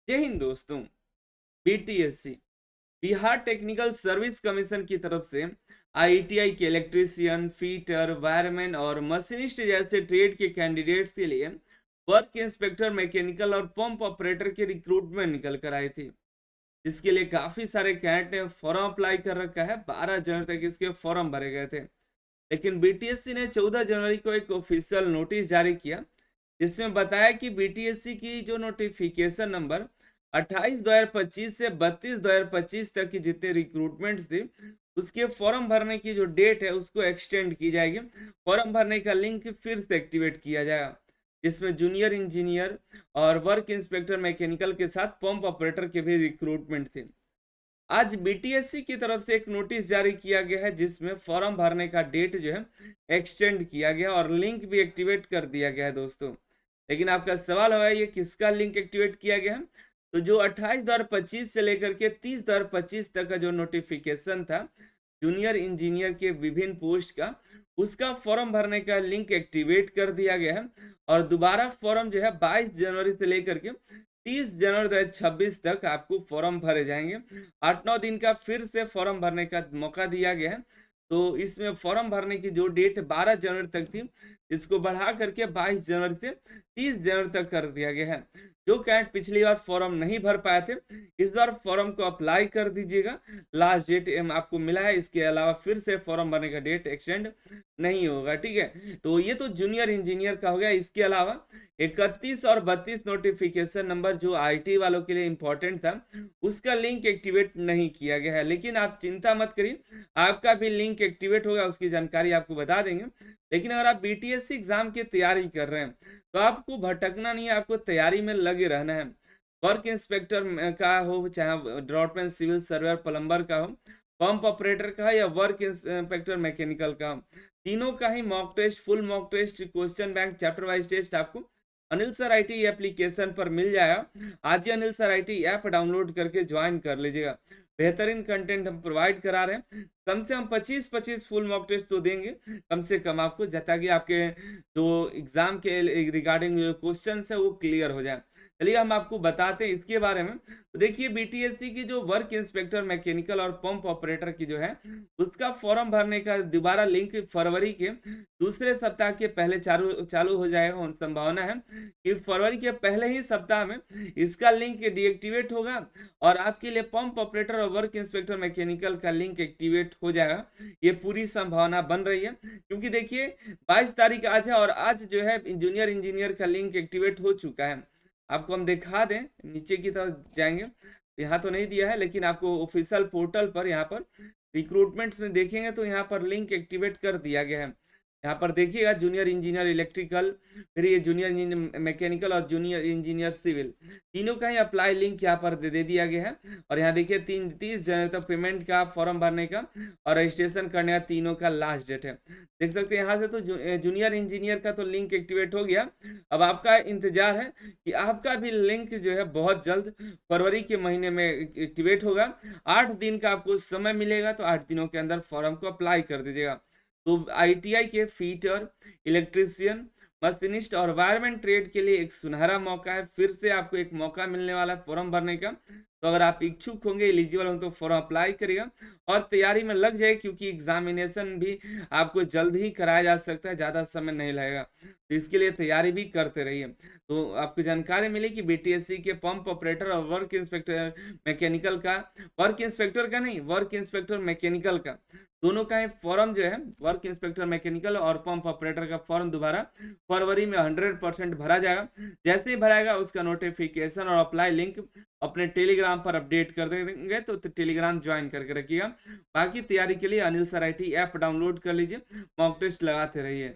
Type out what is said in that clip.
जय हिंद दोस्तों। BTSC Bihar technical service commission की तरफ से आईटीआई के इलेक्ट्रीशियन, फीटर, वायरमैन और मशीनिस्ट जैसे ट्रेड के कैंडिडेट्स के लिए वर्क इंस्पेक्टर, मैकेनिकल और पंप ऑपरेटर के रिक्रूटमेंट निकल कर आई थी। जिसके लिए काफी सारे कैंडिडेट ने फॉर्म अप्लाई कर रखा है। 12 जनवरी तक इसके फॉर्म भरे गए थे, लेकिन बीटीएससी ने 14 जनवरी को एक ऑफिशियल नोटिस जारी किया, जिसमें बताया कि बीटीएससी की जो नोटिफिकेशन नंबर 28/2025 से 32/2025 तक की जितने रिक्रूटमेंट्स थी, उसके फॉर्म भरने की जो डेट है उसको एक्सटेंड की जाएगी। फॉर्म भरने का लिंक फिर से एक्टिवेट किया जाएगा, जिसमें जूनियर इंजीनियर और वर्क इंस्पेक्टर मैकेनिकल के साथ पंप ऑपरेटर के भी रिक्रूटमेंट थे। आज बीटीएससी की तरफ से एक नोटिस जारी किया गया है, जिसमें फॉर्म भरने का डेट जो है एक्सटेंड किया गया और लिंक भी एक्टिवेट कर दिया गया है दोस्तों। लेकिन आपका सवाल होगा, ये किसका लिंक एक्टिवेट किया गया है? तो जो 28/2025 से लेकर के 30/2025 तक का जो नोटिफिकेशन था जूनियर इंजीनियर के विभिन्न पोस्ट का, उसका फॉर्म भरने का लिंक एक्टिवेट कर दिया गया है। और दोबारा फॉर्म जो है 22 जनवरी से लेकर के 30 जनवरी 2026 तक आपको फॉर्म भरे जाएंगे। 8-9 दिन का फिर से फॉर्म भरने का मौका दिया गया है। तो इसमें फॉर्म भरने की जो डेट 12 जनवरी तक थी, इसको बढ़ा करके 22 जनवरी से 30 जनवरी तक कर दिया गया है। जो कैंडिडेट पिछली बार फॉर्म नहीं भर पाए थे, इस बार फॉर्म को अप्लाई कर दीजिएगा। लास्ट डेट आपको मिला है, इसके अलावा फिर से फॉर्म भरने का डेट एक्सटेंड नहीं होगा, ठीक है। तो ये तो जूनियर इंजीनियर का हो गया। इसके अलावा 31 और 32 नोटिफिकेशन नंबर जो आईटी वालों के लिए इंपॉर्टेंट था, उसका लिंक एक्टिवेट नहीं किया गया है। लेकिन आप चिंता मत करिए, आपका भी लिंक एक्टिवेट होगा, उसकी जानकारी आपको बता देंगे। लेकिन अगर आप बीटीएससी एग्जाम की तैयारी कर रहे हैं, तो आपको भटकना नहीं है, आपको तैयारी में लगे रहना है। वर्क इंस्पेक्टर का हो, चाहे ड्रॉटमैन, सिविल सर्वेयर, प्लम्बर का हो, पंप ऑपरेटर का है, या वर्क इंस्पेक्टर मैकेनिकल का हो, तीनों का ही mock test, full mock test, question bank, chapter wise test आपको अनिल सर आईटी एप्लीकेशन पर मिल जाएगा। आज ही Anil sir IT app download करके ज्वाइन कर लीजिएगा। बेहतरीन कंटेंट हम प्रोवाइड करा रहे हैं। कम से कम 25-25 फुल मॉक टेस्ट तो देंगे कम से कम आपको, ताकि आपके जो एग्जाम के रिगार्डिंग जो क्वेश्चन है वो क्लियर हो जाए। चलिए हम आपको बताते हैं इसके बारे में। तो देखिए, बीटीएससी की जो वर्क इंस्पेक्टर मैकेनिकल और पंप ऑपरेटर की जो है, उसका फॉर्म भरने का दोबारा लिंक फरवरी के दूसरे सप्ताह के पहले चालू चालू हो जाएगा। और संभावना है कि फरवरी के पहले ही सप्ताह में इसका लिंक डीएक्टिवेट होगा और आपके लिए पंप ऑपरेटर और वर्क इंस्पेक्टर मैकेनिकल का लिंक एक्टिवेट हो जाएगा। ये पूरी संभावना बन रही है, क्योंकि देखिए 22 तारीख आज है और आज जो है जूनियर इंजीनियर का लिंक एक्टिवेट हो चुका है। आपको हम दिखा दें, नीचे की तरफ जाएंगे, यहाँ तो नहीं दिया है, लेकिन आपको ऑफिशियल पोर्टल पर यहाँ पर रिक्रूटमेंट्स में देखेंगे तो यहाँ पर लिंक एक्टिवेट कर दिया गया है। यहाँ पर देखिएगा, जूनियर इंजीनियर इलेक्ट्रिकल, फिर ये जूनियर इंजीनियर मैकेनिकल और जूनियर इंजीनियर सिविल, तीनों का ही अप्लाई लिंक यहाँ पर दे दिया गया है। और यहाँ देखिए 30 जनवरी तक पेमेंट का, फॉर्म भरने का और रजिस्ट्रेशन करने का तीनों का लास्ट डेट है। देख सकते हैं यहाँ से तो जूनियर इंजीनियर का तो लिंक एक्टिवेट हो गया। अब आपका इंतजार है कि आपका भी लिंक जो है बहुत जल्द फरवरी के महीने में एक्टिवेट होगा। 8 दिन का आपको समय मिलेगा, तो 8 दिनों के अंदर फॉर्म को अप्लाई कर दीजिएगा। तो आईटीआई के फीटर, इलेक्ट्रीशियन, मशीनिस्ट और वायरमैन ट्रेड के लिए एक सुनहरा मौका है। फिर से आपको एक मौका मिलने वाला है फॉर्म भरने का। तो अगर आप इच्छुक होंगे, एलिजिबल होंगे, तो फॉर्म अप्लाई करिएगा और तैयारी में लग जाए, क्योंकि एग्जामिनेशन भी आपको जल्द ही कराया जा सकता है, ज़्यादा समय नहीं लगेगा। तो इसके लिए तैयारी भी करते रहिए। तो आपको जानकारी मिली कि बीटीएससी के पंप ऑपरेटर और वर्क इंस्पेक्टर मैकेनिकल का, वर्क इंस्पेक्टर का नहीं, वर्क इंस्पेक्टर मैकेनिकल का, दोनों का ही फॉर्म जो है, वर्क इंस्पेक्टर मैकेनिकल और पंप ऑपरेटर का फॉर्म दोबारा फरवरी में 100% भरा जाएगा। जैसे ही भराएगा उसका नोटिफिकेशन और अप्लाई लिंक अपने टेलीग्राम पर अपडेट कर देंगे, तो टेलीग्राम ज्वाइन करके रखिएगा। बाकी तैयारी के लिए Anil sir IT app download कर लीजिए, मॉक टेस्ट लगाते रहिए।